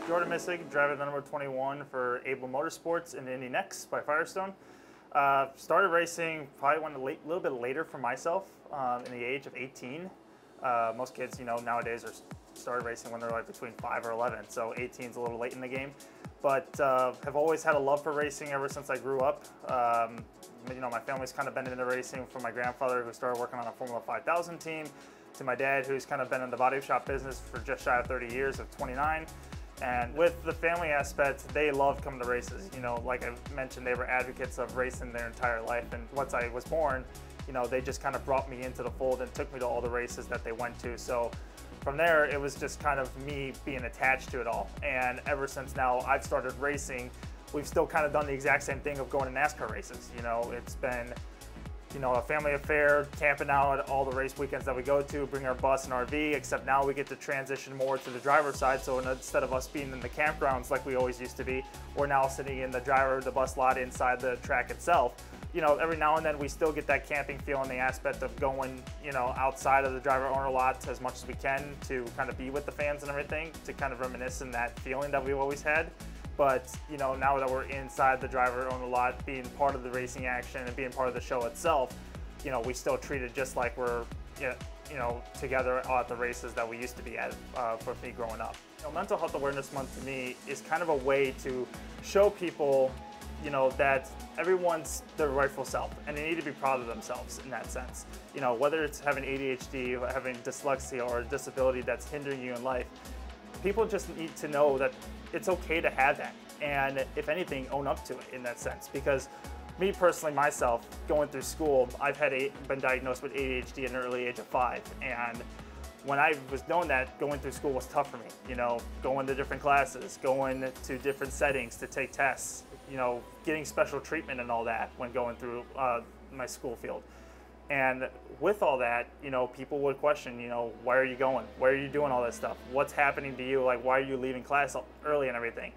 Jordan Missig, driver the number 21 for Able Motorsports in INDY NXT by Firestone. Started racing probably went a little bit later for myself, in the age of 18. Most kids, nowadays started racing when they're like between 5 or 11, so 18 is a little late in the game. But have always had a love for racing ever since I grew up. My family's kind of been into racing, from my grandfather who started working on a Formula 5000 team, to my dad who's kind of been in the body shop business for just shy of 30 years, at 29. And with the family aspect, they love coming to races. Like I mentioned, they were advocates of racing their entire life. And once I was born, they just kind of brought me into the fold and took me to all the races that they went to. So from there, it was just kind of me being attached to it all. And ever since now I've started racing, we've still kind of done the exact same thing of going to NASCAR races. It's been a family affair, camping out at all the race weekends that we go to, bring our bus and RV, except now we get to transition more to the driver's side. So instead of us being in the campgrounds like we always used to be, we're now sitting in the bus lot inside the track itself. Every now and then we still get that camping feel in the aspect of going, outside of the driver owner lot as much as we can to kind of be with the fans and everything, to kind of reminisce in that feeling that we've always had. But, now that we're inside the driver owner lot, being part of the racing action and being part of the show itself, we still treat it just like we're, together at the races that we used to be at for me growing up. Mental Health Awareness Month to me is kind of a way to show people, that everyone's their rightful self, and they need to be proud of themselves in that sense. Whether it's having ADHD, or having dyslexia, or a disability that's hindering you in life, people just need to know that it's okay to have that, and if anything, own up to it in that sense. Because me personally, myself, going through school, I've been diagnosed with ADHD at an early age of 5, and when I was knowing that, going through school was tough for me. Going to different classes, going to different settings to take tests, getting special treatment and all that when going through my school field. And with all that, people would question, why are you going? Why are you doing all this stuff? What's happening to you? Like, why are you leaving class early and everything?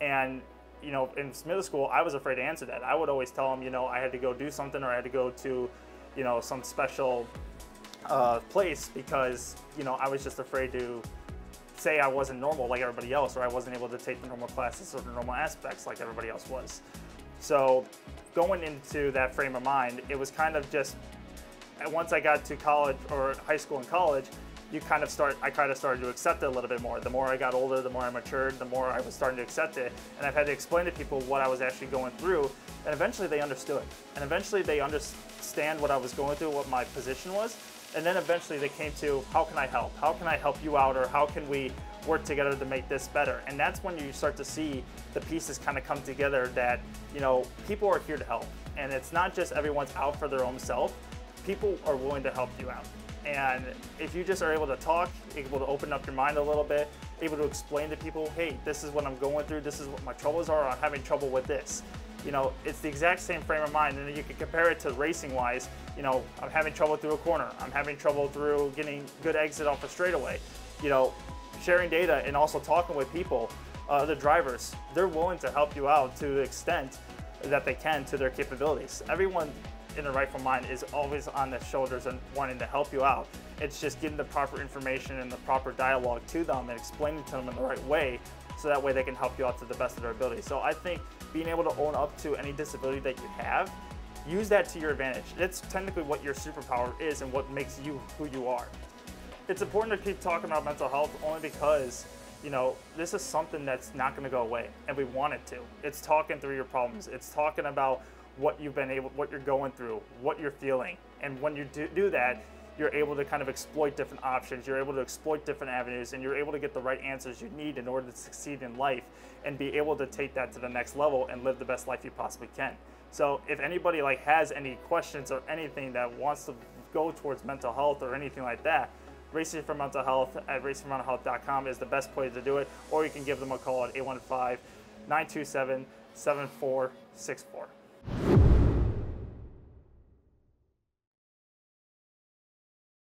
And, in middle school, I was afraid to answer that. I would always tell them, I had to go do something, or I had to go to, some special place, because, I was just afraid to say I wasn't normal like everybody else, or I wasn't able to take the normal classes or the normal aspects like everybody else was. So going into that frame of mind, it was kind of just, once I got to college, or high school and college, I kind of started to accept it a little bit more. The more I got older, the more I matured, the more I was starting to accept it. And I've had to explain to people what I was actually going through, and eventually they understood. And eventually they understand what I was going through, what my position was. And then eventually they came to, how can I help? How can I help you out? Or how can we work together to make this better? And that's when you start to see the pieces kind of come together, that, people are here to help. And it's not just everyone's out for their own self. People are willing to help you out. And if you just are able to talk, able to open up your mind a little bit, able to explain to people, hey, this is what I'm going through, this is what my troubles are, I'm having trouble with this. It's the exact same frame of mind, and then you can compare it to racing-wise. I'm having trouble through a corner, I'm having trouble through getting good exit off a straightaway. Sharing data and also talking with people, the drivers, they're willing to help you out to the extent that they can, to their capabilities. Everyone in the rightful mind is always on the shoulders and wanting to help you out. It's just getting the proper information and the proper dialogue to them and explaining to them in the right way, so that way they can help you out to the best of their ability. So I think being able to own up to any disability that you have, use that to your advantage. It's technically what your superpower is and what makes you who you are. It's important to keep talking about mental health, only because this is something that's not going to go away, and we want it to. It's talking through your problems. It's talking about what you're going through, what you're feeling. And when you do that, you're able to kind of exploit different options, you're able to exploit different avenues, and you're able to get the right answers you need in order to succeed in life, and be able to take that to the next level and live the best life you possibly can. So if anybody has any questions or anything that wants to go towards mental health or anything like that, Racing for Mental Health at racingformentalhealth.com is the best place to do it, or you can give them a call at 815-927-7464.